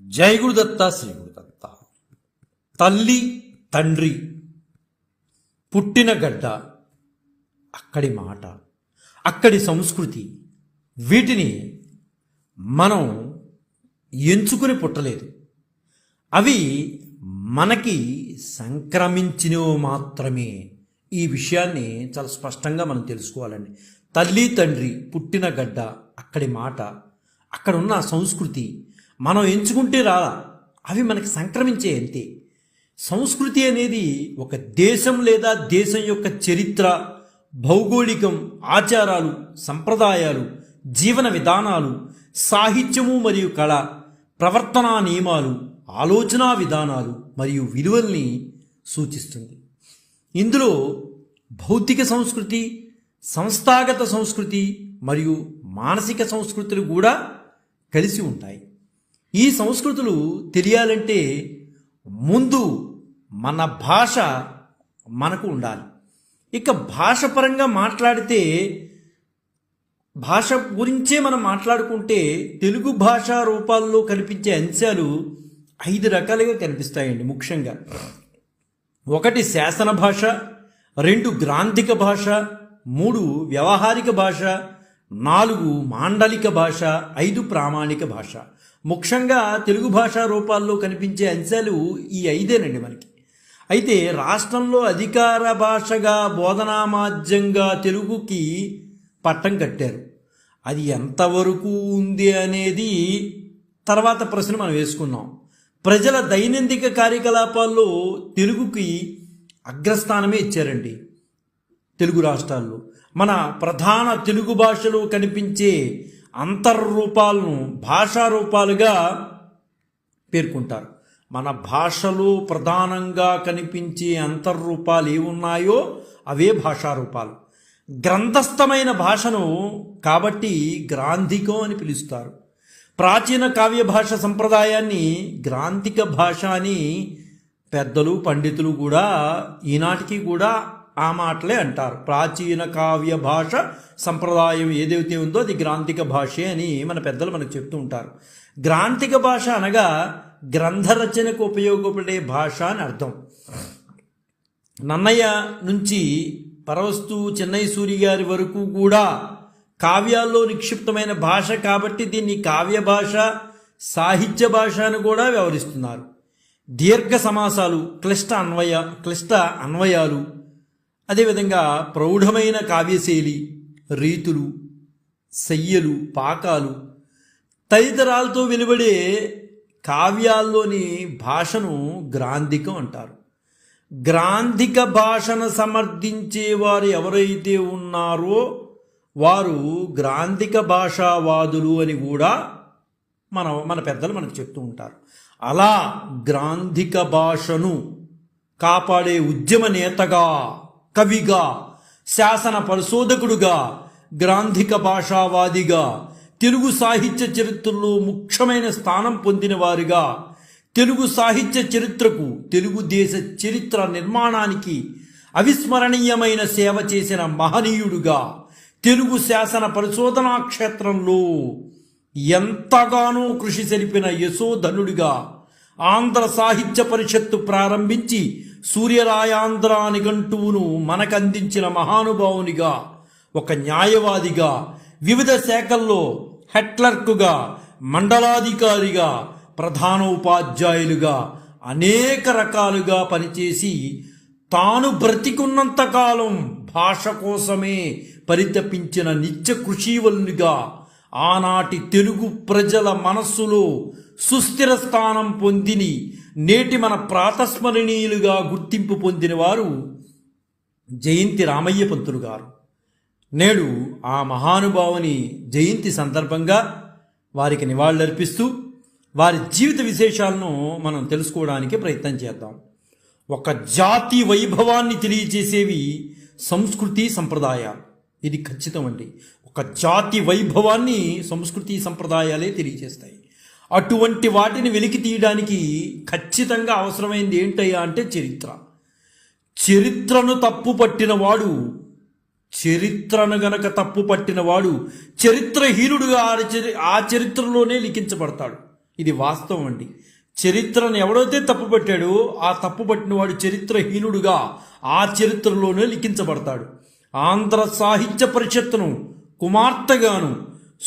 జై గురుదత్త శ్రీ గురుదత్త. తల్లి తండ్రి పుట్టిన గడ్డ, అక్కడి మాట, అక్కడి సంస్కృతి, వీటిని మనం ఎంచుకుని పుట్టలేదు. అవి మనకి సంక్రమించినవి మాత్రమే. ఈ విషయాన్ని చాలా స్పష్టంగా మనం తెలుసుకోవాలండి. తల్లి తండ్రి పుట్టిన గడ్డ, అక్కడి మాట, అక్కడ ఉన్న సంస్కృతి మనం ఎంచుకుంటే రాలా, అవి మనకి సంక్రమించే అంతే. సంస్కృతి అనేది ఒక దేశం లేదా దేశం యొక్క చరిత్ర, భౌగోళికం, ఆచారాలు, సంప్రదాయాలు, జీవన విధానాలు, సాహిత్యము మరియు కళ, ప్రవర్తనా నియమాలు, ఆలోచనా విధానాలు మరియు విలువల్ని సూచిస్తుంది. ఇందులో భౌతిక సంస్కృతి, సంస్థాగత సంస్కృతి మరియు మానసిక సంస్కృతులు కూడా కలిసి ఉంటాయి. ఈ సంస్కృతులు తెలియాలంటే ముందు మన భాష మనకు ఉండాలి. ఇక భాష పరంగా మాట్లాడితే, భాష గురించే మనం మాట్లాడుకుంటే తెలుగు భాషా రూపాల్లో కనిపించే అంశాలు 5 రకాలుగా కనిపిస్తాయండి. ముఖ్యంగా 1 శాసన భాష, 2 గ్రాంధిక భాష, 3 వ్యవహారిక భాష, 4 మాండలిక భాష, 5 ప్రామాణిక భాష. ముఖ్యంగా తెలుగు భాషా రూపాల్లో కనిపించే అంశాలు ఈ 5ఏనండి మనకి. అయితే రాష్ట్రంలో అధికార భాషగా, బోధనా మాధ్యంగా తెలుగుకి పట్టం కట్టారు. అది ఎంతవరకు ఉంది అనేది తర్వాత ప్రశ్న మనం వేసుకున్నాం. ప్రజల దైనందిక కార్యకలాపాల్లో తెలుగుకి అగ్రస్థానమే ఇచ్చారండి. తెలుగు రాష్ట్రాల్లో మన ప్రధాన తెలుగు భాషలో కనిపించే అంతర్రూపాలను భాషా రూపాలుగా పేర్కొంటారు. మన భాషలో ప్రధానంగా కనిపించే అంతర్రూపాలు ఏమున్నాయో అవే భాషా రూపాలు. గ్రంథస్థమైన భాషను కాబట్టి గ్రాంధికం అని పిలుస్తారు. ప్రాచీన కావ్య భాష సంప్రదాయాన్ని గ్రాంధిక భాష అని పెద్దలు, పండితులు కూడా ఈనాటికి కూడా ఆ మాటలే అంటారు. ప్రాచీన కావ్య భాష సంప్రదాయం ఏదైతే ఉందో అది గ్రాంధిక భాషే అని మన పెద్దలు మనకు చెప్తూ ఉంటారు. గ్రాంధిక భాష అనగా గ్రంథ రచనకు ఉపయోగపడే భాష అని అర్థం. నన్నయ్య నుంచి పరవస్తు చెన్నై సూరి గారి వరకు కూడా కావ్యాల్లో నిక్షిప్తమైన భాష కాబట్టి దీన్ని కావ్య భాష, సాహిత్య భాష అని కూడా వ్యవహరిస్తున్నారు. దీర్ఘ సమాసాలు, క్లిష్ట అన్వయాలు, అదేవిధంగా ప్రౌఢమైన కావ్యశైలి, రీతులు, శయ్యలు, పాకాలు తదితరాలతో వెలువడే కావ్యాల్లోని భాషను గ్రాంధికం అంటారు. గ్రాంధిక భాషను సమర్థించేవారు ఎవరైతే ఉన్నారో వారు గ్రాంధిక భాషావాదులు అని కూడా మన పెద్దలు మనకు చెప్తూ ఉంటారు. అలా గ్రాంధిక భాషను కాపాడే ఉద్యమ నేతగా, కవిగా, శాసన పరిశోధకుడుగా, గ్రాంధిక భాషావాదిగా, తెలుగు సాహిత్య చరిత్రలో ముఖ్యమైన స్థానం పొందిన వారిగా, తెలుగు సాహిత్య చరిత్రకు, తెలుగు దేశ చరిత్ర నిర్మాణానికి అవిస్మరణీయమైన సేవ చేసిన మహనీయుడుగా, తెలుగు శాసన పరిశోధనా క్షేత్రంలో ఎంతగానో కృషి సలిపిన యశోధనుడిగా, ఆంధ్ర సాహిత్య పరిషత్తు ప్రారంభించి సూర్యరాయాంధ్ర నిఘంటువును మనకందించిన మహానుభావునిగా, ఒక న్యాయవాదిగా, వివిధ శాఖల్లో హెడ్క్లర్కుగా, మండలాధికారిగా, ప్రధాన ఉపాధ్యాయులుగా అనేక రకాలుగా పనిచేసి తాను బ్రతికున్నంతకాలం భాష కోసమే పరితపించిన నిత్య కృషివల్లుగా ఆనాటి తెలుగు ప్రజల మనస్సులో సుస్థిర స్థానం పొందిని నేటి మన ప్రాతస్మరణీయులుగా గుర్తింపు పొందిన వారు జయంతి రామయ్య పంతులు గారు. నేడు ఆ మహానుభావుని జయంతి సందర్భంగా వారికి నివాళులర్పిస్తూ వారి జీవిత విశేషాలను మనం తెలుసుకోవడానికి ప్రయత్నం చేద్దాం. ఒక జాతి వైభవాన్ని తెలియజేసేవి సంస్కృతి సంప్రదాయాలు. ఇది ఖచ్చితం అండి. ఒక జాతి వైభవాన్ని సంస్కృతి సంప్రదాయాలే తెలియజేస్తాయి. అటువంటి వాటిని వెలికి తీయడానికి ఖచ్చితంగా అవసరమైంది ఏంటయ్యా అంటే చరిత్ర. చరిత్రను గనక తప్పు పట్టినవాడు చరిత్రహీనుడుగా ఆ చరిత్రలోనే లిఖించబడతాడు. ఇది వాస్తవం అండి. చరిత్రను ఎవడైతే తప్పుపట్టాడో ఆ తప్పుపట్టిన వాడు చరిత్రహీనుడుగా ఆ చరిత్రలోనే లిఖించబడతాడు. ఆంధ్ర సాహిత్య పరిషత్తును కుమార్తెగాను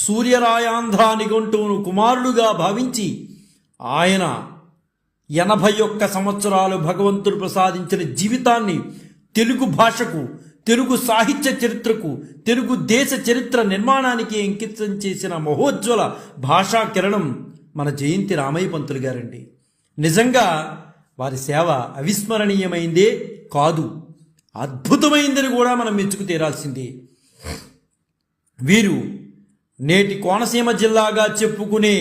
సూర్యరాయాంధ్ర నిఘంటువును కుమారుడుగా భావించి ఆయన 81 సంవత్సరాలు భగవంతుడు ప్రసాదించిన జీవితాన్ని తెలుగు భాషకు, తెలుగు సాహిత్య చరిత్రకు, తెలుగు దేశ చరిత్ర నిర్మాణానికి అంకితం చేసిన మహోజ్వల భాషా కిరణం మన జయంతి రామయ్య పంతులు గారండి. నిజంగా వారి సేవ అవిస్మరణీయమైందే కాదు, అద్భుతమైందని కూడా మనం మెచ్చుకు తీరాల్సిందే. వీరు నేటి కోనసీమ జిల్లాగా చెప్పుకునే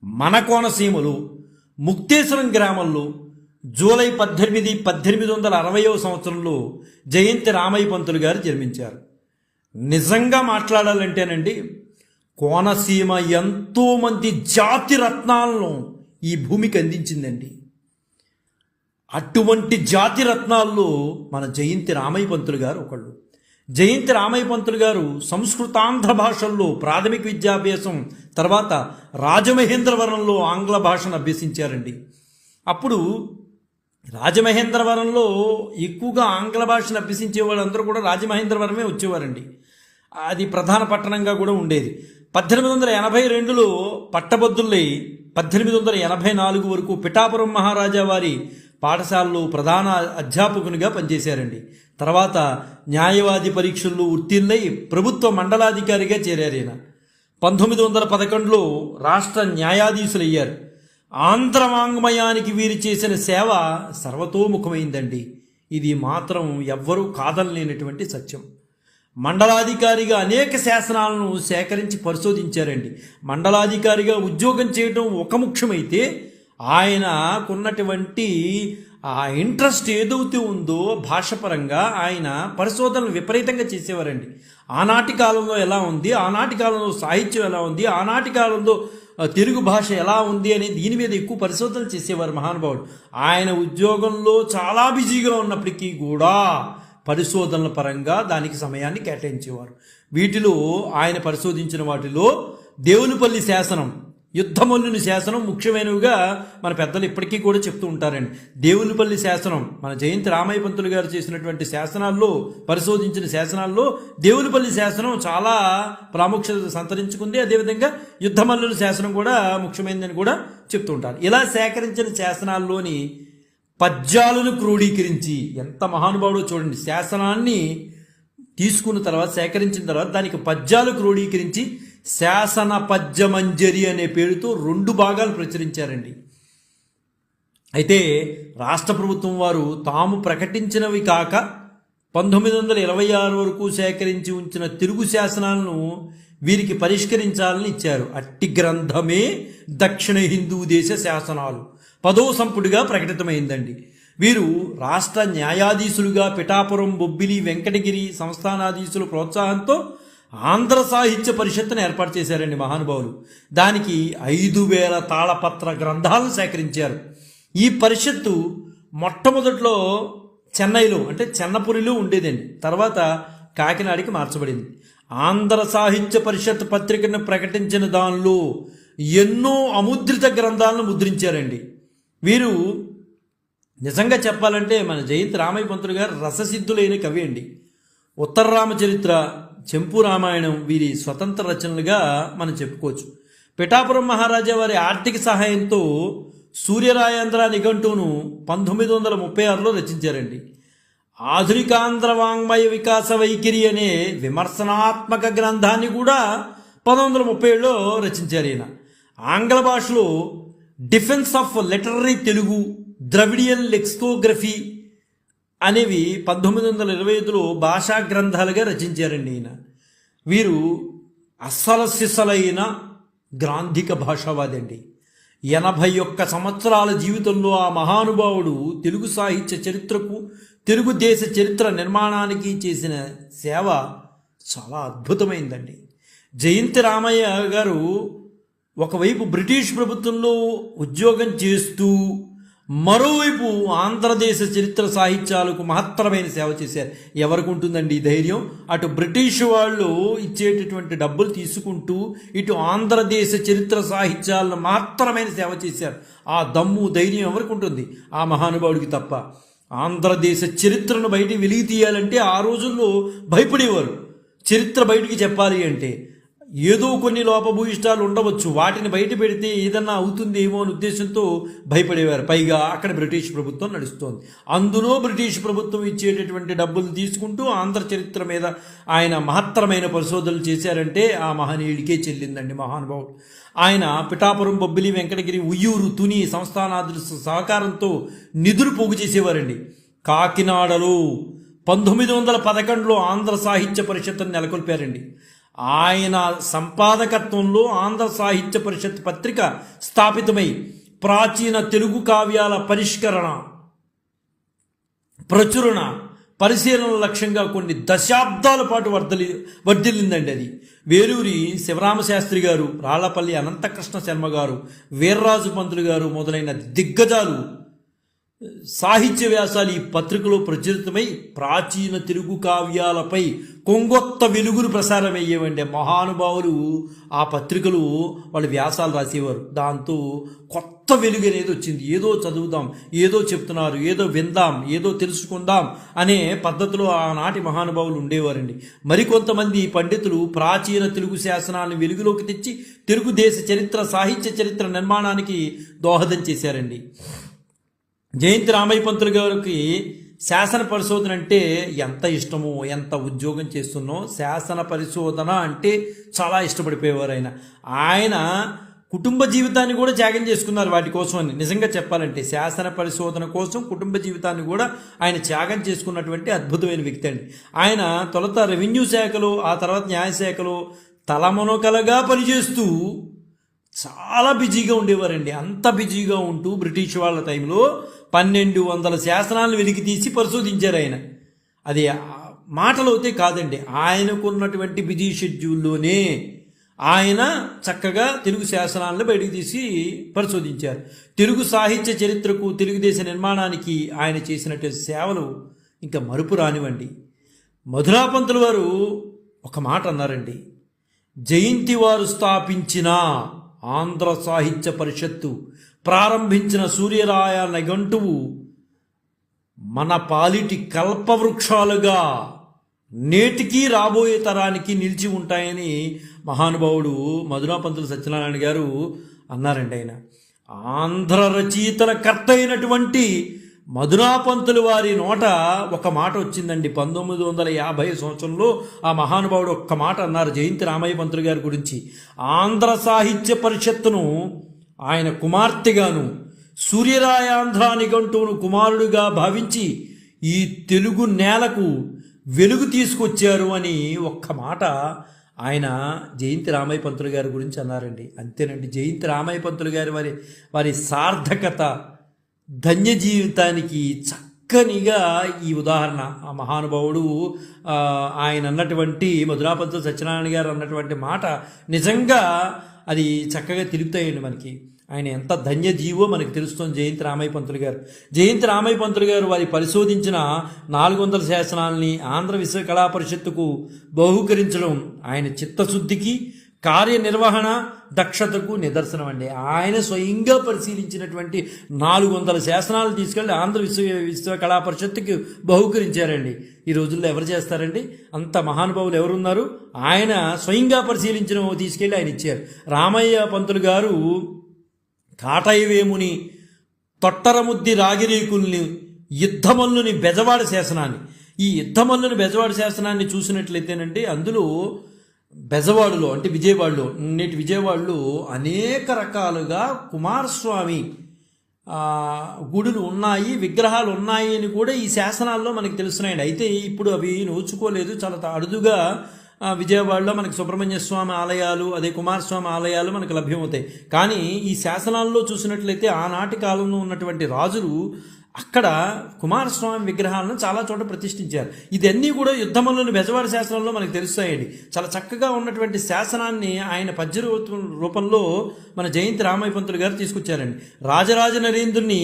మన కోనసీమలో ముక్తేశ్వరం గ్రామంలో జూలై 18, 1860వ సంవత్సరంలో జయంతి రామయ్య పంతులు గారు జన్మించారు. నిజంగా మాట్లాడాలంటేనండి, కోనసీమ ఎంతోమంది జాతి రత్నాలను ఈ భూమికి అందించిందండి. అటువంటి జాతి రత్నాల్లో మన జయంతి రామయ్య పంతులు గారు ఒకళ్ళు. జయంతి రామయ్య పంతులు గారు సంస్కృతాంధ్ర భాషల్లో ప్రాథమిక విద్యాభ్యాసం, తర్వాత రాజమహేంద్రవరంలో ఆంగ్ల భాషను అభ్యసించారండి. అప్పుడు రాజమహేంద్రవరంలో ఎక్కువగా ఆంగ్ల భాషను అభ్యసించే వాళ్ళందరూ కూడా రాజమహేంద్రవరమే వచ్చేవారండి. అది ప్రధాన పట్టణంగా కూడా ఉండేది. 1882లో పట్టభద్రులై 1884 వరకు పిఠాపురం మహారాజా వారి పాఠశాలలో ప్రధాన అధ్యాపకునిగా పనిచేశారండి. తర్వాత న్యాయవాది పరీక్షల్లో ఉత్తీర్ణై ప్రభుత్వ మండలాధికారిగా చేరారు. 1911లో రాష్ట్ర న్యాయాధీశులయ్యారు. ఆంధ్ర వాంగ్మయానికి వీరు చేసిన సేవ సర్వతోముఖమైందండి. ఇది మాత్రం ఎవ్వరూ కాదనలేనటువంటి సత్యం. మండలాధికారిగా అనేక శాసనాలను సేకరించి పరిశోధించారండి. మండలాధికారిగా ఉద్యోగం చేయడం ఒక ముఖ్యమైతే ఆయనకున్నటువంటి ఆ ఇంట్రెస్ట్ ఏదైతే ఉందో భాషపరంగా ఆయన పరిశోధనలు విపరీతంగా చేసేవారండి. ఆనాటి కాలంలో ఎలా ఉంది, ఆనాటి కాలంలో సాహిత్యం ఎలా ఉంది, ఆనాటి కాలంలో తెలుగు భాష ఎలా ఉంది అనే దీని మీద ఎక్కువ పరిశోధనలు చేసేవారు మహానుభావుడు. ఆయన ఉద్యోగంలో చాలా బిజీగా ఉన్నప్పటికీ కూడా పరిశోధనల పరంగా దానికి సమయాన్ని కేటాయించేవారు. వీటిలో ఆయన పరిశోధించిన వాటిలో దేవునిపల్లి శాసనం, యుద్ధమల్లుని శాసనం ముఖ్యమైనవిగా మన పెద్దలు ఇప్పటికీ కూడా చెప్తూ ఉంటారండి. దేవునిపల్లి శాసనం మన జయంతి రామయ్య పంతులు గారు చేసినటువంటి శాసనాల్లో, పరిశోధించిన శాసనాల్లో దేవునిపల్లి శాసనం చాలా ప్రాముఖ్యత సంతరించుకుంది. అదేవిధంగా యుద్ధమల్లుని శాసనం కూడా ముఖ్యమైనదని కూడా చెప్తూ ఉంటారు. ఇలా సేకరించిన శాసనాల్లోని పద్యాలను క్రోడీకరించి, ఎంత మహానుభావుడో చూడండి, శాసనాన్ని తీసుకున్న తర్వాత సేకరించిన తర్వాత దానికి పద్యాలు క్రోడీకరించి శాసన పద్యమంజరి అనే పేరుతో 2 భాగాలు ప్రచురించారండి. అయితే రాష్ట్ర ప్రభుత్వం వారు తాము ప్రకటించినవి కాక 1926 వరకు సేకరించి ఉంచిన తెలుగు శాసనాలను వీరికి పరిష్కరించాలని ఇచ్చారు. అట్టి గ్రంథమే దక్షిణ హిందూ దేశ శాసనాలు 10వ సంపుటిగా ప్రకటితమైందండి. వీరు రాష్ట్ర న్యాయాధీశులుగా పిఠాపురం, బొబ్బిలి, వెంకటగిరి సంస్థానాధీశుల ప్రోత్సాహంతో ఆంధ్ర సాహిత్య పరిషత్తును ఏర్పాటు చేశారండి మహానుభావులు. దానికి 5000 తాళపత్ర గ్రంథాలను సేకరించారు. ఈ పరిషత్తు మొట్టమొదట్లో చెన్నైలో, అంటే చెన్నపురిలో ఉండేదండి. తర్వాత కాకినాడకి మార్చబడింది. ఆంధ్ర సాహిత్య పరిషత్ పత్రికను ప్రకటించిన దానిలో ఎన్నో అముద్రిత గ్రంథాలను ముద్రించారండి. వీరు నిజంగా చెప్పాలంటే మన జయంతి రామయ్య పంతులు గారు రససిద్ధులైన కవి అండి. ఉత్తర రామచరిత్ర, చెంపు రామాయణం వీరి స్వతంత్ర రచనలుగా మనం చెప్పుకోవచ్చు. పిఠాపురం మహారాజా వారి ఆర్థిక సహాయంతో సూర్యరాయాంధ్ర నిఘంటువును 1936లో రచించారండి. ఆధునికాంధ్ర వాంగ్మయ వికాస వైఖరి అనే విమర్శనాత్మక గ్రంథాన్ని కూడా 1937లో రచించారు ఈయన. ఆంగ్ల భాషలో defence of literary Telugu, Dravidian lexicography అనేవి 1925లో భాషా గ్రంథాలుగా రచించారండి ఈయన. వీరు అస్సలు సిసలైన గ్రాంధిక భాషావాది అండి. 81 సంవత్సరాల జీవితంలో ఆ మహానుభావుడు తెలుగు సాహిత్య చరిత్రకు, తెలుగు దేశ చరిత్ర నిర్మాణానికి చేసిన సేవ చాలా అద్భుతమైందండి. జయంతి రామయ్య గారు ఒకవైపు బ్రిటిష్ ప్రభుత్వంలో ఉద్యోగం చేస్తూ మరోవైపు ఆంధ్రదేశ చరిత్ర సాహిత్యాలకు మహత్తరమైన సేవ చేశారు. ఎవరికి ఉంటుందండి ఈ ధైర్యం? అటు బ్రిటిష్ వాళ్ళు ఇచ్చేటటువంటి డబ్బులు తీసుకుంటూ ఇటు ఆంధ్రదేశ చరిత్ర సాహిత్యాలను మహత్తరమైన సేవ చేశారు. ఆ దమ్ము ధైర్యం ఎవరికి ఉంటుంది? ఆ మహానుభావుడికి తప్ప. ఆంధ్రదేశ చరిత్రను బయటికి వెలిగి తీయాలంటే ఆ రోజుల్లో భయపడేవారు. చరిత్ర బయటికి చెప్పాలి అంటే ఏదో కొన్ని లోపభూయిష్టాలు ఉండవచ్చు, వాటిని బయట పెడితే ఏదన్నా అవుతుందేమో అనే ఉద్దేశంతో భయపడేవారు. పైగా అక్కడ బ్రిటిష్ ప్రభుత్వం నడుస్తోంది. అందులో బ్రిటిష్ ప్రభుత్వం ఇచ్చేటటువంటి డబ్బులు తీసుకుంటూ ఆంధ్ర చరిత్ర మీద ఆయన మహత్తరమైన పరిశోధనలు చేశారంటే ఆ మహనీయుడికే చెల్లిందండి మహానుభావుడు. ఆయన పిఠాపురం, బొబ్బిలి, వెంకటగిరి, ఉయ్యూరు, తుని సంస్థానాదుల సహకారంతో నిధులు పోగు చేసేవారండి. కాకినాడలో 1911లో ఆంధ్ర సాహిత్య పరిషత్తును నెలకొల్పారండి. ఆయన సంపాదకత్వంలో ఆంధ్ర సాహిత్య పరిషత్ పత్రిక స్థాపితమై ప్రాచీన తెలుగు కావ్యాల పరిష్కరణ, ప్రచురణ, పరిశీలన లక్ష్యంగా కొన్ని దశాబ్దాల పాటు వర్ధిల్లిందండి. అది వేలూరి శివరామశాస్త్రి గారు, రాళ్లపల్లి అనంతకృష్ణ శర్మ గారు, వీర్రాజు పంతులు గారు మొదలైన దిగ్గజాలు సాహిత్య వ్యాసాలు ఈ పత్రికలో ప్రచురితమై ప్రాచీన తెలుగు కావ్యాలపై కొంగొత్త వెలుగులు ప్రసారమయ్యేవండి. మహానుభావులు ఆ పత్రికలు వాళ్ళు వ్యాసాలు రాసేవారు. దాంతో కొత్త వెలుగు అనేది వచ్చింది. ఏదో చదువుదాం, ఏదో చెప్తున్నారు, ఏదో విందాం, ఏదో తెలుసుకుందాం అనే పద్ధతిలో ఆనాటి మహానుభావులు ఉండేవారండి. మరికొంతమంది పండితులు ప్రాచీన తెలుగు శాసనాలను వెలుగులోకి తెచ్చి తెలుగుదేశ చరిత్ర, సాహిత్య చరిత్ర నిర్మాణానికి దోహదం చేశారండి. జయంతి రామయ్య పంతులు గారికి శాసన పరిశోధన అంటే ఎంత ఇష్టమో, ఎంత ఉద్యోగం చేస్తున్నో శాసన పరిశోధన అంటే చాలా ఇష్టపడిపోయేవారు. ఆయన కుటుంబ జీవితాన్ని కూడా త్యాగం చేసుకున్నారు వాటి కోసం అని. నిజంగా చెప్పాలంటే శాసన పరిశోధన కోసం కుటుంబ జీవితాన్ని కూడా ఆయన త్యాగం చేసుకున్నటువంటి అద్భుతమైన వ్యక్తి అండి. ఆయన తొలుత రెవెన్యూ శాఖలో, ఆ తర్వాత న్యాయశాఖలో తలమునకలగా పనిచేస్తూ చాలా బిజీగా ఉండేవారండి. అంత బిజీగా ఉంటూ బ్రిటిష్ వాళ్ళ టైంలో 1200 శాసనాలను వెలికి తీసి పరిశోధించారు ఆయన. అది మాటలవుతే కాదండి, ఆయనకున్నటువంటి బిజీ షెడ్యూల్లోనే ఆయన చక్కగా తెలుగు శాసనాలను బయటికి తీసి పరిశోధించారు. తెలుగు సాహిత్య చరిత్రకు, తెలుగుదేశ నిర్మాణానికి ఆయన చేసినటువంటి సేవలు ఇంకా మరుపు రానివ్వండి. మధురాపంతులు వారు ఒక మాట అన్నారండి, జయంతి వారు స్థాపించిన ఆంధ్ర సాహిత్య పరిషత్తు, ప్రారంభించిన సూర్యరాయ నిఘంటువు మన పాలిటి కల్పవృక్షాలుగా నేటికి రాబోయే తరానికి నిలిచి ఉంటాయని మహానుభావుడు మధురాపంతులు సత్యనారాయణ గారు అన్నారండి. ఆయన ఆంధ్ర రచయితల కర్త అయినటువంటి మధురాపంతులు వారి నోట ఒక మాట వచ్చిందండి. 1950 సంవత్సరంలో ఆ మహానుభావుడు ఒక్క మాట అన్నారు జయంతి రామయ్య పంతులు గారి గురించి. ఆంధ్ర సాహిత్య పరిషత్తును ఆయన కుమార్తెగాను, సూర్యరాయాంధ్ర నిఘంటువును కుమారుడుగా భావించి ఈ తెలుగు నేలకు వెలుగు తీసుకొచ్చారు అని ఒక్క మాట ఆయన జయంతి రామయ్య పంతులు గారి గురించి అన్నారండి. అంతేనండి, జయంతి రామయ్య పంతులు గారి వారి సార్థకత, ధన్య జీవితానికి చక్కనిగా ఈ ఉదాహరణ. ఆ మహానుభావుడు ఆయన అన్నటువంటి మధురాపంతులు సత్యనారాయణ గారు అన్నటువంటి మాట నిజంగా అది చక్కగా తెలుపుతాయండి మనకి. ఆయన ఎంత ధన్య జీవో మనకు తెలుస్తుంది జయంతి రామయ్య పంతులు గారు. జయంతి రామయ్య పంతులు గారు వారి పరిశోధించిన 400 శాసనాలని ఆంధ్ర విశ్వకళా పరిషత్తుకు బహూకరించడం ఆయన చిత్తశుద్ధికి, కార్యనిర్వహణ దక్షతకు నిదర్శనం అండి. ఆయన స్వయంగా పరిశీలించినటువంటి 400 శాసనాలు తీసుకెళ్ళి ఆంధ్ర విశ్వకళా పరిషత్తుకి బహూకరించారండి. ఈ రోజుల్లో ఎవరు చేస్తారండి? అంత మహానుభావులు ఎవరున్నారు? ఆయన స్వయంగా పరిశీలించిన తీసుకెళ్ళి ఆయన ఇచ్చారు. రామయ్య పంతులు గారు కాటయవేముని, తొట్టరముద్ది రాగిరీకుల్ని, యుద్ధమల్లుని బెజవాడ శాసనాన్ని, ఈ యుద్ధమల్లుని బెజవాడ శాసనాన్ని చూసినట్లయితేనండి అందులో బెజవాడలో అంటే విజయవాడలో, నేటి విజయవాడలో అనేక రకాలుగా కుమారస్వామి గుడులు ఉన్నాయి, విగ్రహాలు ఉన్నాయి అని కూడా ఈ శాసనాల్లో మనకు తెలుస్తున్నాయండి. అయితే ఇప్పుడు అవి నోచుకోలేదు, చాలా అరుదుగా విజయవాడలో మనకి సుబ్రహ్మణ్య స్వామి ఆలయాలు, అదే కుమారస్వామి ఆలయాలు మనకు లభ్యమవుతాయి. కానీ ఈ శాసనాల్లో చూసినట్లయితే ఆనాటి కాలంలో ఉన్నటువంటి రాజులు అక్కడ కుమారస్వామి విగ్రహాలను చాలా చోట ప్రతిష్ఠించారు. ఇదన్నీ కూడా యుద్ధములను బెజవాడ శాసనంలో మనకు తెలుస్తాయండి. చాలా చక్కగా ఉన్నటువంటి శాసనాన్ని ఆయన పద్య రూపంలో మన జయంతి రామయ్య పంతులు గారు తీసుకొచ్చారండి. రాజరాజ నరేంద్రుని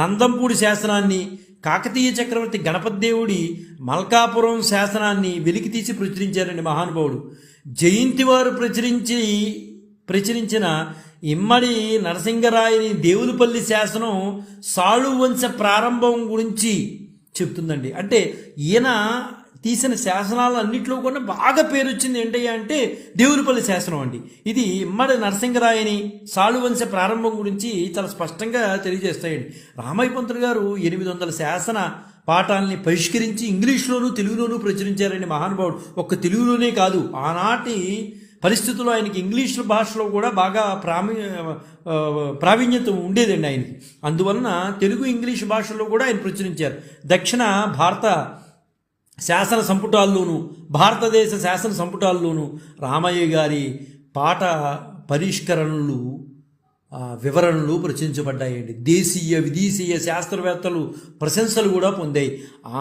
నందంపూడి శాసనాన్ని, కాకతీయ చక్రవర్తి గణపతి దేవుడి మల్కాపురం శాసనాన్ని వెలికి తీసి ప్రచురించారండి మహానుభావుడు. జయంతి వారు ప్రచురించిన ఇమ్మడి నరసింగరాయని దేవులపల్లి శాసనం సాళు వంశ ప్రారంభం గురించి చెప్తుందండి. అంటే ఈయన తీసిన శాసనాలన్నింటిలో కూడా బాగా పేరు వచ్చింది ఏంటయ్యా అంటే దేవులపల్లి శాసనం అండి. ఇది ఇమ్మడి నరసింగరాయని సాళు వంశ ప్రారంభం గురించి చాలా స్పష్టంగా తెలియజేస్తాయండి. రామయ్య పంతులు గారు 800 శాసన పాఠాలని పరిష్కరించి ఇంగ్లీష్లోనూ తెలుగులోనూ ప్రచురించారండి మహానుభావుడు. ఒక్క తెలుగులోనే కాదు, ఆనాటి పరిస్థితుల్లో ఆయనకి ఇంగ్లీష్ భాషలో కూడా బాగా ప్రావీణ్యత ఉండేదండి ఆయనకి. అందువలన తెలుగు ఇంగ్లీష్ భాషలో కూడా ఆయన ప్రచురించారు. దక్షిణ భారత శాసన సంపుటాల్లోనూ భారతదేశ శాసన సంపుటాల్లోనూ రామయ్య గారి పాట పరిష్కరణలు వివరణలు ప్రచురించబడ్డాయండి. దేశీయ విదేశీయ శాస్త్రవేత్తలు ప్రశంసలు కూడా పొందాయి.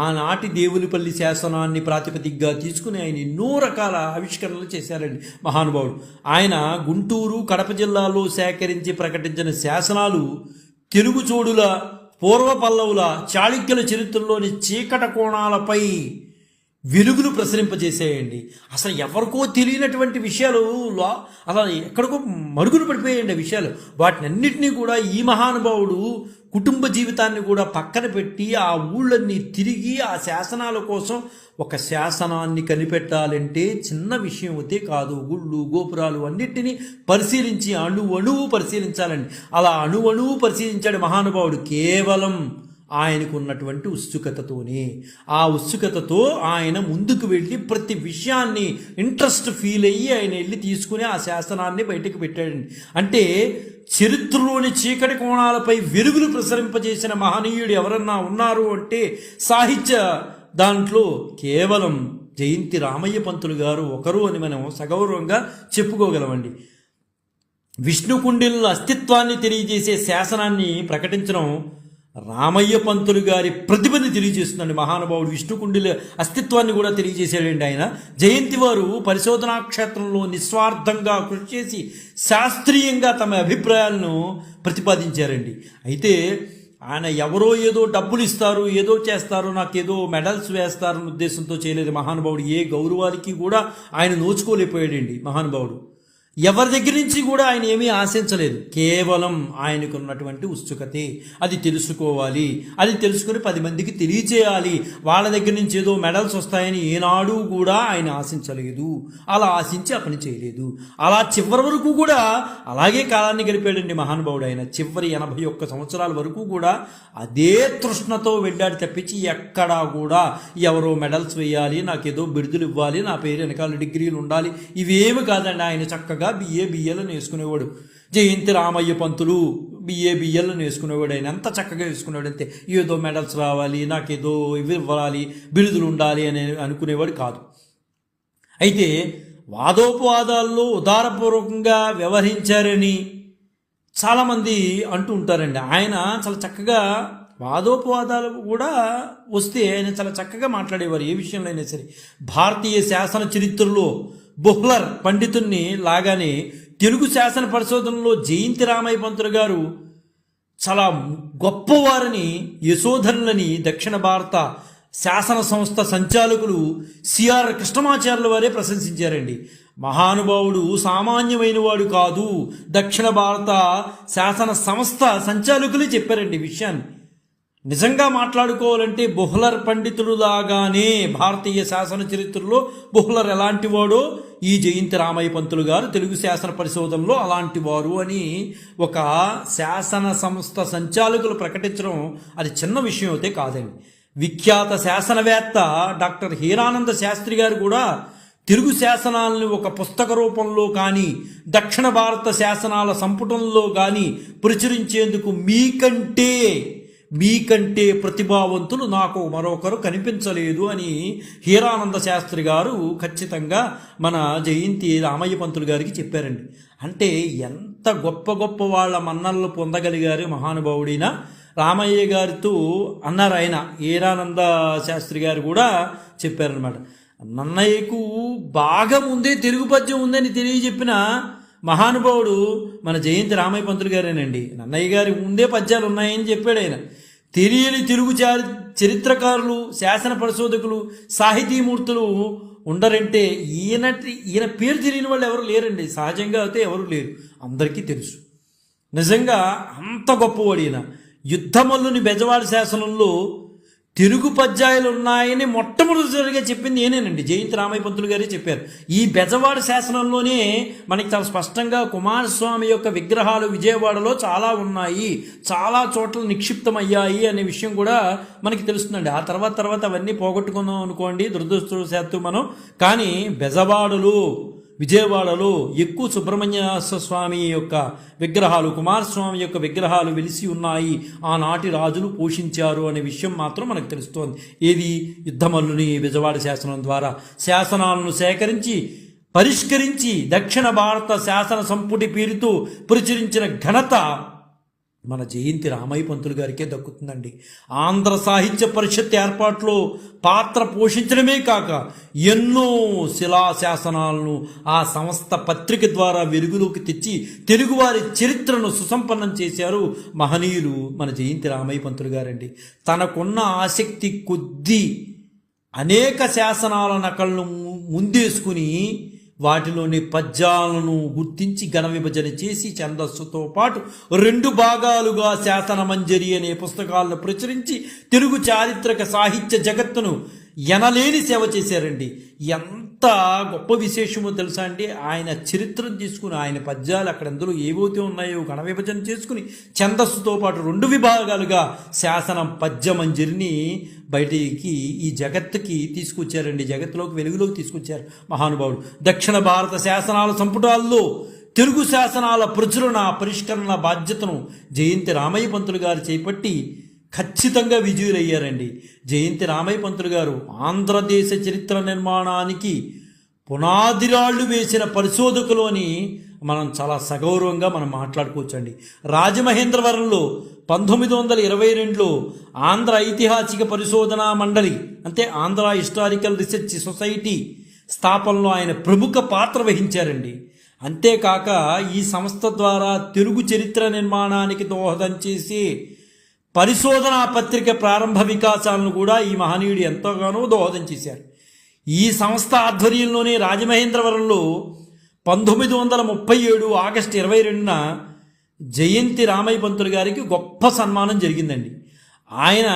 ఆనాటి దేవులపల్లి శాసనాన్ని ప్రాతిపదికగా తీసుకుని ఆయన ఎన్నో రకాల ఆవిష్కరణలు చేశారండి మహానుభావుడు. ఆయన గుంటూరు, కడప జిల్లాలో సేకరించి ప్రకటించిన శాసనాలు తెలుగు చోడుల, పూర్వ పల్లవుల, చాళుక్యుల చరిత్రలోని చీకట కోణాలపై వెలుగులు ప్రసరింపజేసేయండి. అసలు ఎవరికో తెలియనటువంటి విషయాలు అలా ఎక్కడికో మరుగులు పడిపోయాయండి ఆ విషయాలు. వాటిని అన్నింటినీ కూడా ఈ మహానుభావుడు కుటుంబ జీవితాన్ని కూడా పక్కన పెట్టి ఆ ఊళ్ళన్నీ తిరిగి ఆ శాసనాల కోసం ఒక శాసనాన్ని కనిపెట్టాలంటే చిన్న విషయం అయితే కాదు. గుళ్ళు, గోపురాలు అన్నిటినీ పరిశీలించి అణువణువు పరిశీలించాలండి. అలా అణువణువు పరిశీలించాడు మహానుభావుడు కేవలం ఆయనకు ఉన్నటువంటి ఉత్సుకతతోనే. ఆ ఉత్సుకతతో ఆయన ముందుకు వెళ్ళి ప్రతి విషయాన్ని ఇంట్రెస్ట్ ఫీల్ అయ్యి ఆయన వెళ్ళి తీసుకుని ఆ శాసనాన్ని బయటకు పెట్టాడండి. అంటే చరిత్రలోని చీకటి కోణాలపై వెలుగులు ప్రసరింపజేసిన మహనీయుడు ఎవరన్నా ఉన్నారు అంటే సాహిత్య దాంట్లో కేవలం జయంతి రామయ్య పంతులు గారు ఒకరు అని మనం సగౌరవంగా చెప్పుకోగలమండి. విష్ణుకుండిల అస్తిత్వాన్ని తెలియజేసే శాసనాన్ని ప్రకటించడం రామయ్య పంతులు గారి ప్రతిభని తెలియజేస్తుందండి మహానుభావుడు. విష్ణుకుండిల అస్తిత్వాన్ని కూడా తెలియజేశాడండి ఆయన. జయంతి వారు పరిశోధనా క్షేత్రంలో నిస్వార్థంగా కృషి చేసి శాస్త్రీయంగా తమ అభిప్రాయాలను ప్రతిపాదించారండి. అయితే ఆయన ఎవరో ఏదో డబ్బులు ఇస్తారు, ఏదో చేస్తారు, నాకేదో మెడల్స్ వేస్తారన్న ఉద్దేశంతో చేయలేదు మహానుభావుడు. ఏ గౌరవానికి కూడా ఆయన నోచుకోలేకపోయాడండి మహానుభావుడు. ఎవరి దగ్గర నుంచి కూడా ఆయన ఏమీ ఆశించలేదు. కేవలం ఆయనకు ఉన్నటువంటి ఉత్సుకతే, అది తెలుసుకోవాలి, అది తెలుసుకుని 10 మందికి తెలియచేయాలి. వాళ్ళ దగ్గర నుంచి ఏదో మెడల్స్ వస్తాయని ఏనాడు కూడా ఆయన ఆశించలేదు. అలా ఆశించి ఆ పని చేయలేదు. అలా చివరి వరకు కూడా అలాగే కాలాన్ని గడిపాడండి మహానుభావుడు. ఆయన చివరి 81 సంవత్సరాల వరకు కూడా అదే తృష్ణతో వెళ్ళాడు తప్పించి ఎక్కడా కూడా ఎవరో మెడల్స్ వేయాలి, నాకేదో బిరుదులు ఇవ్వాలి, నా పేరు వెనకాల డిగ్రీలు ఉండాలి, ఇవేమి కాదండి. ఆయన చక్కగా బిఏలను వేసుకునేవాడు. జయంతి రామయ్య పంతులు బిఏలను వేసుకునేవాడు. ఆయన ఎంత చక్కగా వేసుకునేవాడు అంతే. ఏదో మెడల్స్ రావాలి, నాకేదో ఇవి ఇవ్వాలి, బిరుదులు ఉండాలి అని అనుకునేవాడు కాదు. అయితే వాదోపవాదాల్లో ఉదారపూర్వకంగా వ్యవహరించారని చాలామంది అంటూ ఉంటారండి. ఆయన చాలా చక్కగా వాదోపవాదాలు కూడా వస్తే ఆయన చాలా చక్కగా మాట్లాడేవారు ఏ విషయంలో అయినా సరే. భారతీయ శాసన చరిత్రలో బొహ్లర్ పండితుణ్ణి లాగానే తెలుగు శాసన పరిశోధనలో జయంతి రామయ్య పంతులు గారు చాలా గొప్పవారని, యశోధనులని దక్షిణ భారత శాసన సంస్థ సంచాలకులు సిఆర్ కృష్ణమాచార్యుల వారే ప్రశంసించారండి. మహానుభావుడు సామాన్యమైన వాడు కాదు. దక్షిణ భారత శాసన సంస్థ సంచాలకులే చెప్పారండి ఈ విషయాన్ని. నిజంగా మాట్లాడుకోవాలంటే బొహ్లర్ పండితుడు లాగానే భారతీయ శాసన చరిత్రలో బొహ్లర్ ఎలాంటి వాడో ఈ జయంతి రామయ్య పంతులు గారు తెలుగు శాసన పరిశోధనలో అలాంటి వారు అని ఒక శాసన సంస్థ సంచాలకులు ప్రకటించడం అది చిన్న విషయం అయితే కాదండి. విఖ్యాత శాసనవేత్త డాక్టర్ హీరానంద శాస్త్రి గారు కూడా తెలుగు శాసనాలను ఒక పుస్తక రూపంలో కానీ దక్షిణ భారత శాసనాల సంపుటంలో కానీ ప్రచురించేందుకు మీకంటే ప్రతిభావంతులు నాకు మరొకరు కనిపించలేదు అని హీరానంద శాస్త్రి గారు ఖచ్చితంగా మన జయంతి రామయ్య పంతులు గారికి చెప్పారండి. అంటే ఎంత గొప్ప గొప్ప వాళ్ళ మన్ననలు పొందగలిగారు మహానుభావుడైన రామయ్య గారితో అన్నారు. ఆయన ఈరానంద శాస్త్రి గారు కూడా చెప్పారనమాట. నన్నయ్యకు బాగా ముందే తెలుగు పద్యం ఉందని తెలియజెప్పిన మహానుభావుడు మన జయంతి రామయ్య పంతులు గారేనండి. నన్నయ్య గారి ముందే పద్యాలు ఉన్నాయని చెప్పాడు ఆయన. తెలియని తెలుగు చరిత్రకారులు, శాసన పరిశోధకులు, సాహితీమూర్తులు ఉండరంటే ఈయన పేరు తెలియని వాళ్ళు ఎవరు లేరండి. సహజంగా అయితే ఎవరు లేరు, అందరికీ తెలుసు. నిజంగా అంత గొప్పవాడు ఈయన. యుద్ధమల్లుని బెజవాడ శాసనంలో తెలుగు పద్యాలు ఉన్నాయని మొట్టమొదటిసారిగా చెప్పింది నేనేనండి. జయంతి రామయ్య పంతులు గారే చెప్పారు. ఈ బెజవాడ శాసనంలోనే మనకి చాలా స్పష్టంగా కుమారస్వామి యొక్క విగ్రహాలు విజయవాడలో చాలా ఉన్నాయి, చాలా చోట్ల నిక్షిప్తమయ్యాయి అనే విషయం కూడా మనకి తెలుస్తుందండి. ఆ తర్వాత అవన్నీ పోగొట్టుకుందాం అనుకోండి దురదృష్టవశాత్తు మనం. కానీ బెజవాడలో, విజయవాడలో ఎక్కువ సుబ్రహ్మణ్య స్వామి యొక్క విగ్రహాలు, కుమారస్వామి యొక్క విగ్రహాలు వెలిసి ఉన్నాయి. ఆనాటి రాజులు పోషించారు అనే విషయం మాత్రం మనకు తెలుస్తోంది. ఏది? యుద్ధమల్లుని బెజవాడ శాసనం ద్వారా శాసనాలను సేకరించి పరిష్కరించి దక్షిణ భారత శాసన సంపుటి పేరుతో ప్రచురించిన ఘనత మన జయంతి రామయ్య పంతులు గారికే దక్కుతుందండి. ఆంధ్ర సాహిత్య పరిషత్ ఏర్పాట్లో పాత్ర పోషించడమే కాక ఎన్నో శిలాశాసనాలను ఆ సంస్థ పత్రిక ద్వారా వెలుగులోకి తెచ్చి తెలుగువారి చరిత్రను సుసంపన్నం చేశారు మహనీయులు మన జయంతి రామయ్య పంతులు గారండి. తనకున్న ఆసక్తి కొద్దీ అనేక శాసనాల నకలను ముందేసుకుని వాటిలోని పద్యాలను గుర్తించి ఘన విభజన చేసి ఛందస్సుతో పాటు 2 భాగాలుగా శాసనమంజరి అనే పుస్తకాలను ప్రచురించి తెలుగు చారిత్రక సాహిత్య జగత్తును ఎనలేని సేవ చేశారండి. ఎంత గొప్ప విశేషమో తెలుసా అండి? ఆయన చరిత్రను తీసుకుని ఆయన పద్యాలు అక్కడ అందులో ఏవైతే ఉన్నాయో ఘన విభజన చేసుకుని ఛందస్సుతో పాటు 2 విభాగాలుగా శాసనం పద్యమంజరిని బయటికి ఈ జగత్తుకి తీసుకొచ్చారండి. జగత్తులోకి వెలుగులోకి తీసుకొచ్చారు మహానుభావుడు. దక్షిణ భారత శాసనాల సంపుటాల్లో తెలుగు శాసనాల ప్రచురణ పరిష్కరణ బాధ్యతను జయంతి రామయ్య పంతులు గారు చేపట్టి ఖచ్చితంగా విజయులయ్యారండి. జయంతి రామయ్య పంతులు గారు ఆంధ్రదేశ చరిత్ర నిర్మాణానికి పునాదిరాళ్లు వేసిన పరిశోధకులు అని మనం చాలా సగౌరవంగా మనం మాట్లాడుకోవచ్చండి. రాజమహేంద్రవరంలో 1922లో ఆంధ్ర ఐతిహాసిక పరిశోధనా మండలి అంటే ఆంధ్ర హిస్టారికల్ రీసెర్చ్ సొసైటీ స్థాపనలో ఆయన ప్రముఖ పాత్ర వహించారండి. అంతేకాక ఈ సంస్థ ద్వారా తెలుగు చరిత్ర నిర్మాణానికి దోహదం చేసి పరిశోధనా పత్రిక ప్రారంభ వికాసాలను కూడా ఈ మహనీయుడు ఎంతగానో దోహదం చేశారు. ఈ సంస్థ ఆధ్వర్యంలోనే రాజమహేంద్రవరంలో 1937 ఆగస్టు 22న జయంతి రామయ్య పంతులు గారికి గొప్ప సన్మానం జరిగిందండి. ఆయన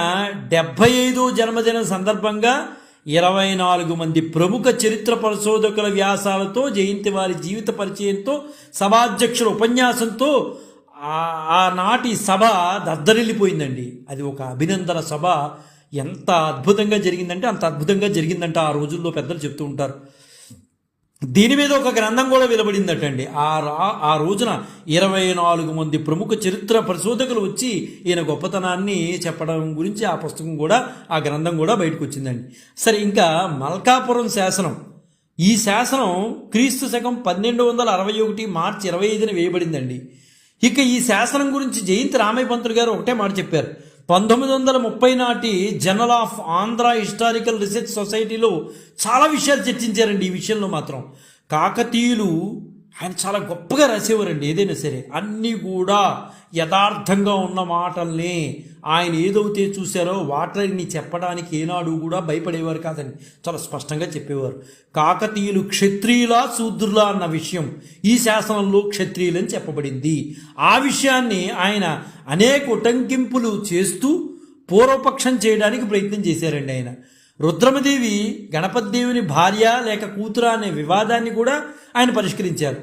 75వ జన్మదిన సందర్భంగా 24 మంది ప్రముఖ చరిత్ర పరిశోధకుల వ్యాసాలతో జయంతి వారి జీవిత పరిచయంతో సభాధ్యక్షుల ఉపన్యాసంతో ఆనాటి సభ దద్దరిల్లిపోయిందండి. అది ఒక అభినందన సభ. ఎంత అద్భుతంగా జరిగిందంటే అంత అద్భుతంగా జరిగిందంట ఆ రోజుల్లో పెద్దలు చెప్తూ ఉంటారు. దీని మీద ఒక గ్రంథం కూడా వెలువడిందటండి. ఆ రోజున 24 మంది ప్రముఖ చరిత్ర పరిశోధకులు వచ్చి ఈయన గొప్పతనాన్ని చెప్పడం గురించి ఆ పుస్తకం కూడా ఆ గ్రంథం కూడా బయటకు వచ్చిందండి. సరే, ఇంకా మల్కాపురం శాసనం. ఈ శాసనం క్రీస్తు శకం 1261 మార్చి 25న వేయబడిందండి. ఇక ఈ శాసనం గురించి జయంతి రామయ్య పంతులు గారు ఒకటే మాట చెప్పారు. 1930 నాటి journal of Andhra historical research సొసైటీలో చాలా విషయాలు చర్చించారండి. ఈ విషయంలో మాత్రం కాకతీయులు ఆయన చాలా గొప్పగా రాసేవారండి. ఏదైనా సరే అన్నీ కూడా యథార్థంగా ఉన్న మాటల్ని ఆయన ఏదైతే చూశారో వాటిని చెప్పడానికి ఏనాడు కూడా భయపడేవారు కాదని చాలా స్పష్టంగా చెప్పేవారు. కాకతీయులు క్షత్రియులా శూద్రులా అన్న విషయం ఈ శాసనంలో క్షత్రియులని చెప్పబడింది. ఆ విషయాన్ని ఆయన అనేక ఉటంకింపులు చేస్తూ పూర్వపక్షం చేయడానికి ప్రయత్నం చేశారండి. ఆయన రుద్రమదేవి గణపతి దేవుని భార్య లేక కూతురా అనే వివాదాన్ని కూడా ఆయన పరిష్కరించారు.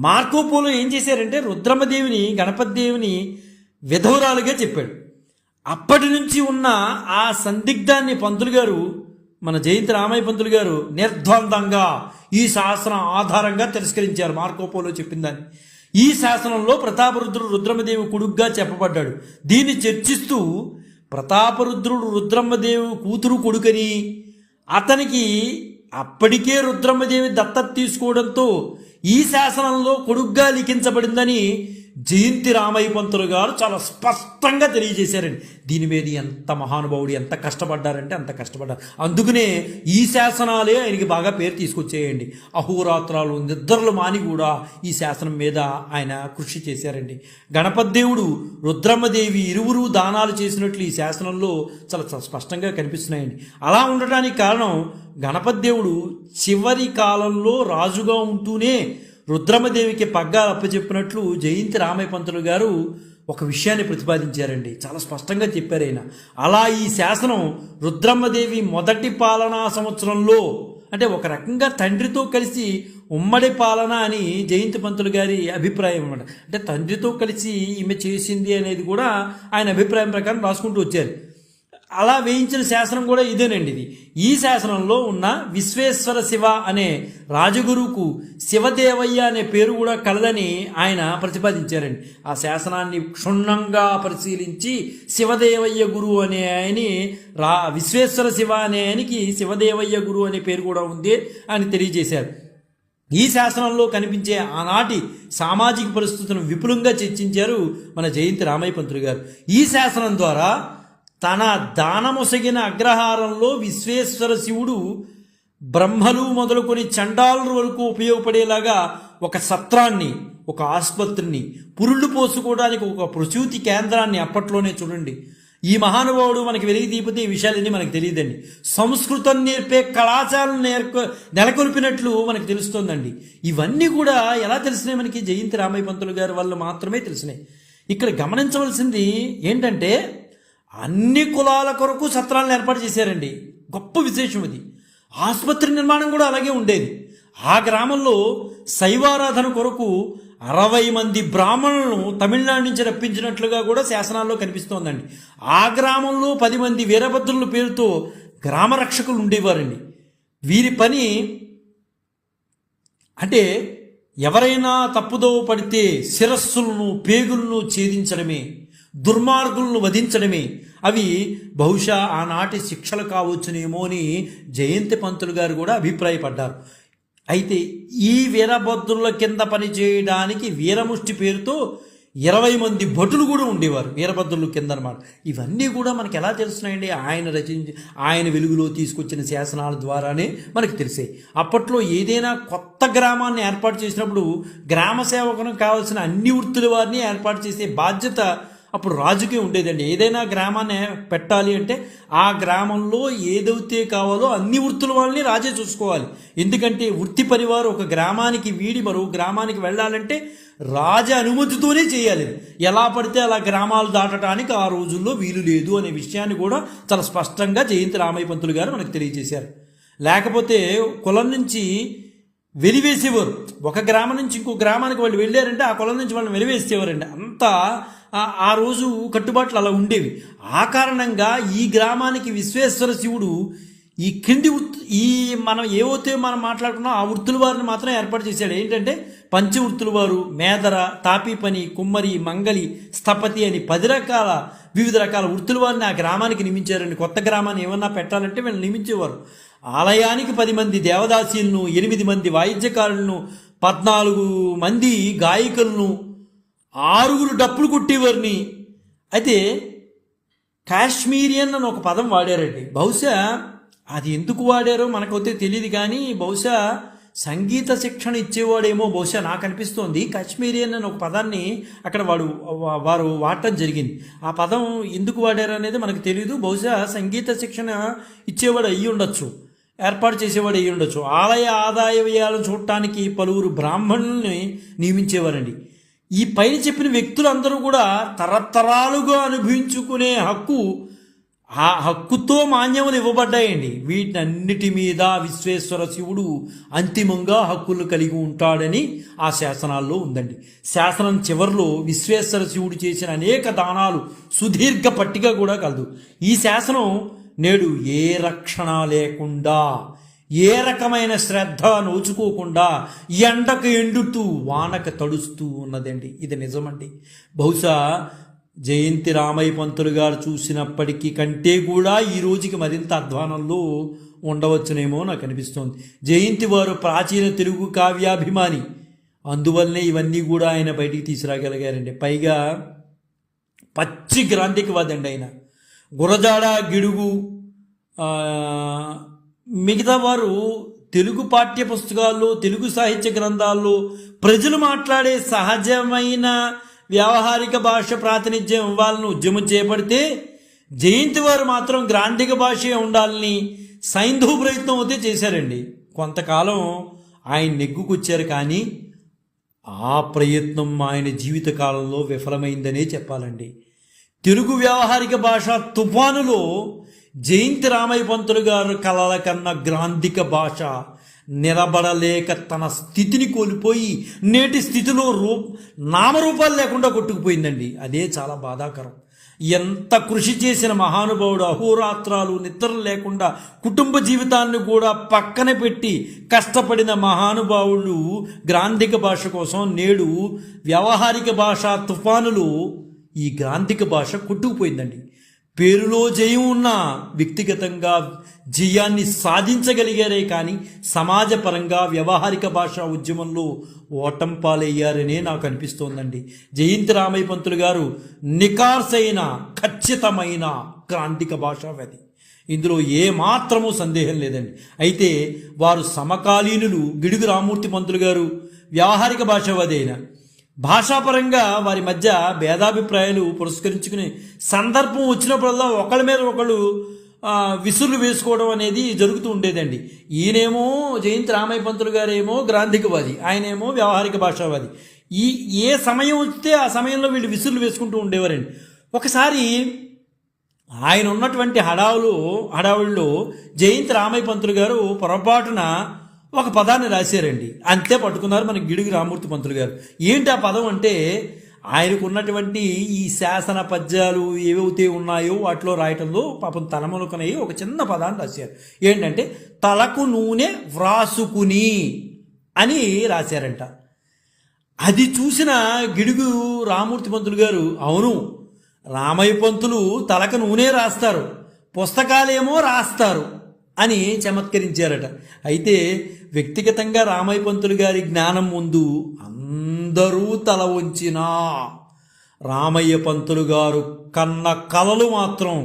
మార్కోపోలో ఏం చేశారంటే రుద్రమదేవిని గణపతి దేవుని విధవరాలుగా చెప్పాడు. అప్పటి నుంచి ఉన్న ఆ సందిగ్ధాన్ని పంతులు గారు, మన జయంతి రామయ్య పంతులు గారు నిర్ద్వందంగా ఈ శాసనం ఆధారంగా తిరస్కరించారు. మార్కోపోలో చెప్పిందాన్ని ఈ శాసనంలో ప్రతాపరుద్రుడు రుద్రమదేవి కొడుగ్గా చెప్పబడ్డాడు. దీన్ని చర్చిస్తూ ప్రతాపరుద్రుడు రుద్రమ్మదేవి కూతురు కొడుకని, అతనికి అప్పటికే రుద్రమ్మదేవి దత్తత తీసుకోవడంతో ఈ శాసనంలో కొడుగ్గా లిఖించబడిందని జయంతి రామయ్య పంతులు గారు చాలా స్పష్టంగా తెలియజేశారండి. దీని మీద ఎంత మహానుభావుడు ఎంత కష్టపడ్డారంటే అంత కష్టపడ్డారు. అందుకనే ఈ శాసనాలే ఆయనకి బాగా పేరు తీసుకొచ్చేయండి. అహోరాత్రాలు నిద్రలు మాని కూడా ఈ శాసనం మీద ఆయన కృషి చేశారండి. గణపతి దేవుడు రుద్రమ్మదేవి ఇరువురు దానాలు చేసినట్లు ఈ శాసనంలో చాలా స్పష్టంగా కనిపిస్తున్నాయండి. అలా ఉండటానికి కారణం గణపతి దేవుడు చివరి కాలంలో రాజుగా ఉంటూనే రుద్రమ్మదేవికి పగ్గాలు అప్పచెప్పినట్లు జయంతి రామయ్య పంతులు గారు ఒక విషయాన్ని ప్రతిపాదించారండి. చాలా స్పష్టంగా చెప్పారు ఆయన. అలా ఈ శాసనం రుద్రమ్మదేవి మొదటి పాలనా సంవత్సరంలో, అంటే ఒక రకంగా తండ్రితో కలిసి ఉమ్మడి పాలన అని జయంతి పంతులు గారి అభిప్రాయం అన్నమాట. అంటే తండ్రితో కలిసి ఈమె చేసింది అనేది కూడా ఆయన అభిప్రాయం ప్రకారం రాసుకుంటూ వచ్చారు. అలా వేయించిన శాసనం కూడా ఇదేనండి. ఇది ఈ శాసనంలో ఉన్న విశ్వేశ్వర శివ అనే రాజగురువుకు శివదేవయ్య అనే పేరు కూడా కలదని ఆయన ప్రతిపాదించారండి. ఆ శాసనాన్ని క్షుణ్ణంగా పరిశీలించి శివదేవయ్య గురువు అనే ఆయని విశ్వేశ్వర శివ అనే ఆయనకి శివదేవయ్య గురువు అనే పేరు కూడా ఉంది అని తెలియజేశారు. ఈ శాసనంలో కనిపించే ఆనాటి సామాజిక పరిస్థితులను విపులంగా చర్చించారు మన జయంతి రామయ్య పంతులు గారు. ఈ శాసనం ద్వారా తన దానమొసగిన అగ్రహారంలో విశ్వేశ్వర శివుడు బ్రహ్మలు మొదలుకొని చండాలుల వరకు ఉపయోగపడేలాగా ఒక సత్రాన్ని, ఒక ఆసుపత్రిని, పురుళ్ళు పోసుకోవడానికి ఒక ప్రసూతి కేంద్రాన్ని అప్పట్లోనే చూడండి. ఈ మహానుభావుడు మనకి వెలిగి తీపితే ఈ విషయాలన్నీ మనకు తెలియదండి. సంస్కృతం నేర్పే కళాశాలను నెలకొల్పినట్లు మనకు తెలుస్తోందండి. ఇవన్నీ కూడా ఎలా తెలిసినాయి మనకి? జయంతి రామయ్య పంతులు గారి వల్ల మాత్రమే తెలిసినాయి. ఇక్కడ గమనించవలసింది ఏంటంటే అన్ని కులాల కొరకు సత్రాలను ఏర్పాటు చేశారండి. గొప్ప విశేషం ఇది. ఆసుపత్రి నిర్మాణం కూడా అలాగే ఉండేది. ఆ గ్రామంలో శైవారాధన కొరకు 60 మంది బ్రాహ్మణులను తమిళనాడు నుంచి రప్పించినట్లుగా కూడా శాసనాల్లో కనిపిస్తోందండి. ఆ గ్రామంలో 10 మంది వీరభద్రుల పేరుతో గ్రామ రక్షకులు ఉండేవారండి. వీరి పని అంటే ఎవరైనా తప్పుదోవ పడితే శిరస్సులను పేగులను ఛేదించడమే, దుర్మార్గులను వధించడమే. అవి బహుశా ఆనాటి శిక్షలు కావచ్చునేమో అని జయంతి పంతులు గారు కూడా అభిప్రాయపడ్డారు. అయితే ఈ వీరభద్రుల కింద పనిచేయడానికి వీరముష్టి పేరుతో 20 మంది భటులు కూడా ఉండేవారు వీరభద్రుల కింద అనమాట. ఇవన్నీ కూడా మనకి ఎలా తెలుస్తున్నాయండి? ఆయన వెలుగులో తీసుకొచ్చిన శాసనాల ద్వారానే మనకు తెలిసాయి. అప్పట్లో ఏదైనా కొత్త గ్రామాన్ని ఏర్పాటు చేసినప్పుడు గ్రామ సేవకునికి కావాల్సిన అన్ని వృత్తుల వారిని ఏర్పాటు చేసే బాధ్యత అప్పుడు రాజుకే ఉండేదండి. ఏదైనా గ్రామాన్ని పెట్టాలి అంటే ఆ గ్రామంలో ఏదైతే కావాలో అన్ని వృత్తుల వాళ్ళని రాజే చూసుకోవాలి. ఎందుకంటే వృత్తి పనివారు ఒక గ్రామానికి వీడి మరో గ్రామానికి వెళ్ళాలంటే రాజ అనుమతితోనే చేయాలి. ఎలా పడితే అలా గ్రామాలు దాటడానికి ఆ రోజుల్లో వీలు లేదు అనే విషయాన్ని కూడా చాలా స్పష్టంగా జయంతి రామయ్య పంతులు గారు మనకు తెలియజేశారు. లేకపోతే కులం నుంచి వెలివేసేవారు. ఒక గ్రామం నుంచి ఇంకో గ్రామానికి వాళ్ళు వెళ్ళారంటే ఆ కులం నుంచి వాళ్ళని వెలివేసేవారండి. అంతా ఆ రోజు కట్టుబాట్లు అలా ఉండేవి. ఆ కారణంగా ఈ గ్రామానికి విశ్వేశ్వర శివుడు ఈ కింది మనం ఏవైతే మనం మాట్లాడుకున్నా ఆ వృత్తుల వారిని మాత్రం ఏర్పాటు చేశాడు. ఏంటంటే పంచవృత్తుల వారు, మేదర, తాపీ పని, కుమ్మరి, మంగలి, స్థపతి అని వివిధ రకాల వృత్తుల వారిని ఆ గ్రామానికి నియమించారండి. కొత్త గ్రామాన్ని ఏమన్నా పెట్టాలంటే వీళ్ళు నియమించేవారు. ఆలయానికి 10 మంది దేవదాసీలను, 8 మంది వాయిద్యకారులను, 14 మంది గాయకులను, 6 డప్పులు కొట్టేవారిని. అయితే కాశ్మీరియన్ అని ఒక పదం వాడారండి. బహుశా అది ఎందుకు వాడారో మనకైతే తెలియదు, కానీ బహుశా సంగీత శిక్షణ ఇచ్చేవాడేమో బహుశా నాకు అనిపిస్తోంది. కాశ్మీరియన్ అని ఒక పదాన్ని అక్కడ వారు వాడటం జరిగింది. ఆ పదం ఎందుకు వాడారు అనేది మనకు తెలియదు. బహుశా సంగీత శిక్షణ ఇచ్చేవాడు అయ్యి ఉండొచ్చు, ఏర్పాటు చేసేవాడు అయ్యి ఉండొచ్చు. ఆలయ ఆదాయ వ్యయాలను చూడటానికి పలువురు బ్రాహ్మణుల్ని నియమించేవారండి. ఈ పైన చెప్పిన వ్యక్తులందరూ కూడా తరతరాలుగా అనుభవించుకునే ఆ హక్కుతో మాన్యములు ఇవ్వబడ్డాయండి. వీటన్నిటి మీద విశ్వేశ్వర శివుడు అంతిమంగా హక్కులు కలిగి ఉంటాడని ఆ శాసనాల్లో ఉందండి. శాసనం చివరిలో విశ్వేశ్వర శివుడు చేసిన అనేక దానాలు సుదీర్ఘ పట్టిక కూడా కలదు. ఈ శాసనం నేడు ఏ రక్షణ లేకుండా, ఏ రకమైన శ్రద్ధ నోచుకోకుండా ఎండకు ఎండుతూ వానకు తడుస్తూ ఉన్నదండి. ఇది నిజమండి. బహుశా జయంతి రామయ్య పంతులు గారు చూసినప్పటికీ కంటే కూడా ఈ రోజుకి మరింత అధ్వానంలో ఉండవచ్చునేమో నాకు అనిపిస్తోంది. జయంతి వారు ప్రాచీన తెలుగు కావ్యాభిమాని. అందువల్లనే ఇవన్నీ కూడా ఆయన బయటికి తీసుకురాగలిగారండి. పైగా పచ్చి గ్రాంధికవాది అండి ఆయన. గురజాడ, గిడుగు, మిగతా వారు తెలుగు పాఠ్య పుస్తకాల్లో, తెలుగు సాహిత్య గ్రంథాల్లో ప్రజలు మాట్లాడే సహజమైన వ్యావహారిక భాష ప్రాతినిధ్యం ఇవ్వాలని ఉద్యమం చేపడితే, జయంతి వారు మాత్రం గ్రాంధిక భాషే ఉండాలని సైంధవ ప్రయత్నం అయితే చేశారండి. కొంతకాలం ఆయన నెగ్గుకొచ్చారు, కానీ ఆ ప్రయత్నం ఆయన జీవితకాలంలో విఫలమైందనే చెప్పాలండి. తెలుగు వ్యావహారిక భాష తుఫానులో జయంతి రామయ్య పంతులు గారు కలల కన్నా గ్రాంధిక భాష నిలబడలేక తన స్థితిని కోల్పోయి నేటి స్థితిలో నామరూపాలు లేకుండా కొట్టుకుపోయిందండి. అదే చాలా బాధాకరం. ఎంత కృషి చేసిన మహానుభావుడు, అహోరాత్రాలు నిద్ర లేకుండా కుటుంబ జీవితాన్ని కూడా పక్కన పెట్టి కష్టపడిన మహానుభావులు గ్రాంధిక భాష కోసం నేడు వ్యావహారిక భాష తుఫానులో ఈ గ్రాంధిక భాష కొట్టుకుపోయిందండి. పేరులో జయం ఉన్న వ్యక్తిగతంగా జయాన్ని సాధించగలిగారే కానీ సమాజపరంగా వ్యవహారిక భాషా ఉద్యమంలో ఓటం పాలయ్యారనే నాకు అనిపిస్తోందండి. జయంతి రామయ్య పంతులు గారు నికార్సైన ఖచ్చితమైన గ్రాంధిక భాషావాది, ఇందులో ఏమాత్రమూ సందేహం లేదండి. అయితే వారు సమకాలీనులు గిడుగు రామూర్తి పంతులు గారు వ్యవహారిక భాషావాది అయిన భాషాపరంగా వారి మధ్య భేదాభిప్రాయాలు పురస్కరించుకునే సందర్భం వచ్చినప్పుడల్లా ఒకళ్ళ మీద ఒకళ్ళు విసురులు వేసుకోవడం అనేది జరుగుతూ ఉండేదండి. ఈయనేమో జయంతి రామయ్య పంతులు గారేమో గ్రాంధికవాది, ఆయనేమో వ్యవహారిక భాషావాది. ఏ సమయం వస్తే ఆ సమయంలో వీళ్ళు విసురులు వేసుకుంటూ ఉండేవారండి. ఒకసారి ఆయన ఉన్నటువంటి హడావుల్లో జయంతి రామయ్య పంతులు గారు పొరపాటున ఒక పదాన్ని రాశారండి. అంతే పట్టుకున్నారు మన గిడుగు రామూర్తి పంతులు గారు. ఏంటి ఆ పదం అంటే, ఆయనకు ఉన్నటువంటి ఈ శాసన పద్యాలు ఏవైతే ఉన్నాయో వాటిలో రాయటంలో పాపం తలమునకనయ్యి ఒక చిన్న పదాన్ని రాశారు. ఏంటంటే తలకు నూనె వ్రాసుకుని అని రాశారంట. అది చూసిన గిడుగు రామూర్తి పంతులు గారు, అవును, రామయ్య పంతులు తలకు నూనె రాస్తారు, పుస్తకాలేమో రాస్తారు అని చమత్కరించారట. అయితే వ్యక్తిగతంగా రామయ్య పంతులు గారి జ్ఞానం ముందు అందరూ తల వంచినా రామయ్య పంతులు గారు కన్న కలలు మాత్రం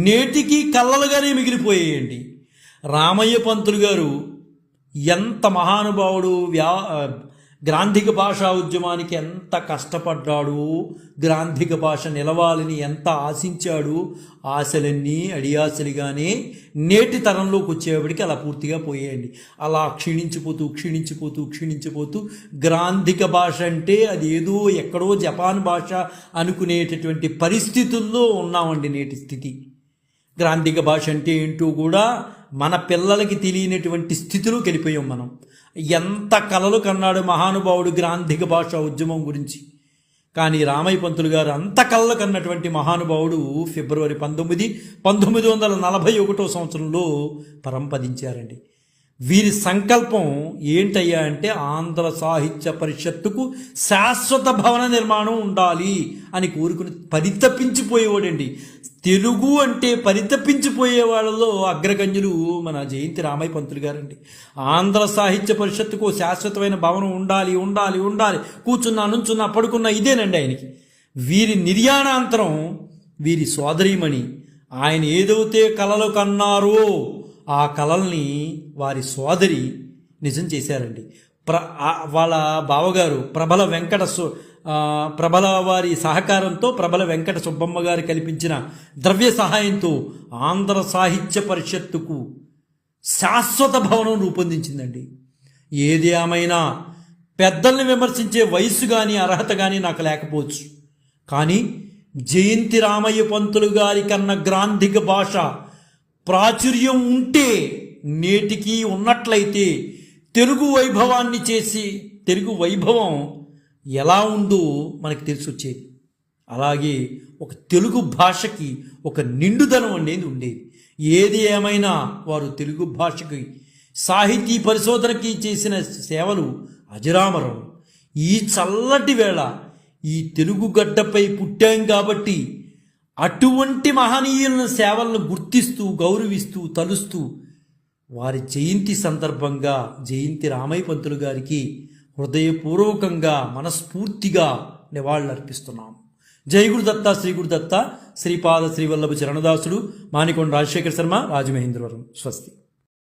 నేటికి కలలుగానే మిగిలిపోయాయండి. రామయ్య పంతులు గారు ఎంత మహానుభావుడు, గ్రాంధిక భాషా ఉద్యమానికి ఎంత కష్టపడ్డాడు, గ్రాంధిక భాష నిలవాలని ఎంత ఆశించాడు. ఆశలన్నీ అడియాశలుగానే నేటి తరంలోకి వచ్చేప్పటికి అలా పూర్తిగా పోయాయండి. అలా క్షీణించిపోతూ గ్రాంధిక భాష అంటే అది ఏదో ఎక్కడో జపాన్ భాష అనుకునేటటువంటి పరిస్థితుల్లో ఉన్నామండి నేటి స్థితి. గ్రాంధిక భాష అంటే ఏంటో కూడా మన పిల్లలకి తెలియనటువంటి స్థితిలోకి వెళ్ళిపోయాం మనం. ఎంత కలలు కన్నాడు మహానుభావుడు గ్రాంధిక భాషా ఉద్యమం గురించి. కానీ రామయ్య పంతులు గారు అంత కలలు కన్నటువంటి మహానుభావుడు ఫిబ్రవరి 1941 సంవత్సరంలో పరంపదించారండి. వీరి సంకల్పం ఏంటయ్యా అంటే ఆంధ్ర సాహిత్య పరిషత్తుకు శాశ్వత భవన నిర్మాణం ఉండాలి అని కోరుకుని పరితపించిపోయేవాడండి. తెలుగు అంటే పరితపించిపోయే వాళ్ళలో అగ్రగణ్యులు మన జయంతి రామయ్య పంతులు గారండి. ఆంధ్ర సాహిత్య పరిషత్తుకు శాశ్వతమైన భవనం ఉండాలి ఉండాలి ఉండాలి, కూర్చున్నా నుంచున్నా పడుకున్నా ఇదేనండి ఆయనకి. వీరి నిర్యాణాంతరం వీరి సోదరీమణి ఆయన ఏదైతే కలలు కన్నారో ఆ కలల్ని వారి సోదరి నిజం చేశారండి. వాళ్ళ బావగారు ప్రబల వారి సహకారంతో ప్రబల వెంకట సుబ్బమ్మ గారు కల్పించిన ద్రవ్య సహాయంతో ఆంధ్ర సాహిత్య పరిషత్తుకు శాశ్వత భవనం రూపొందించిందండి. ఏది ఏమైనా పెద్దల్ని విమర్శించే వయసు కానీ అర్హత కానీ నాకు లేకపోవచ్చు, కానీ జయంతి రామయ్య పంతులు గారి కన్నా గ్రాంధిక భాష ప్రాచుర్యం ఉంటే, నేటికి ఉన్నట్లయితే తెలుగు వైభవాన్ని చేసి తెలుగు వైభవం ఎలా ఉందో మనకు తెలిసి వచ్చేది. అలాగే ఒక తెలుగు భాషకి ఒక నిండుదనం అనేది ఉండేది. ఏది ఏమైనా వారు తెలుగు భాషకి సాహితీ పరిశోధనకి చేసిన సేవలు అజరామరం. ఈ చల్లటి వేళ ఈ తెలుగు గడ్డపై పుట్టాం కాబట్టి అటువంటి మహనీయుల సేవలను గుర్తిస్తూ గౌరవిస్తూ తలుస్తూ వారి జయంతి సందర్భంగా జయంతి రామయ్య పంతులు గారికి హృదయపూర్వకంగా మనస్ఫూర్తిగా నివాళులర్పిస్తున్నాం. జై గురుదత్త శ్రీ గురుదత్త శ్రీపాద శ్రీవల్లభ చరణదాసుడు మానికొండ రాజశేఖర శర్మ రాజమహేంద్రవరం. స్వస్తి.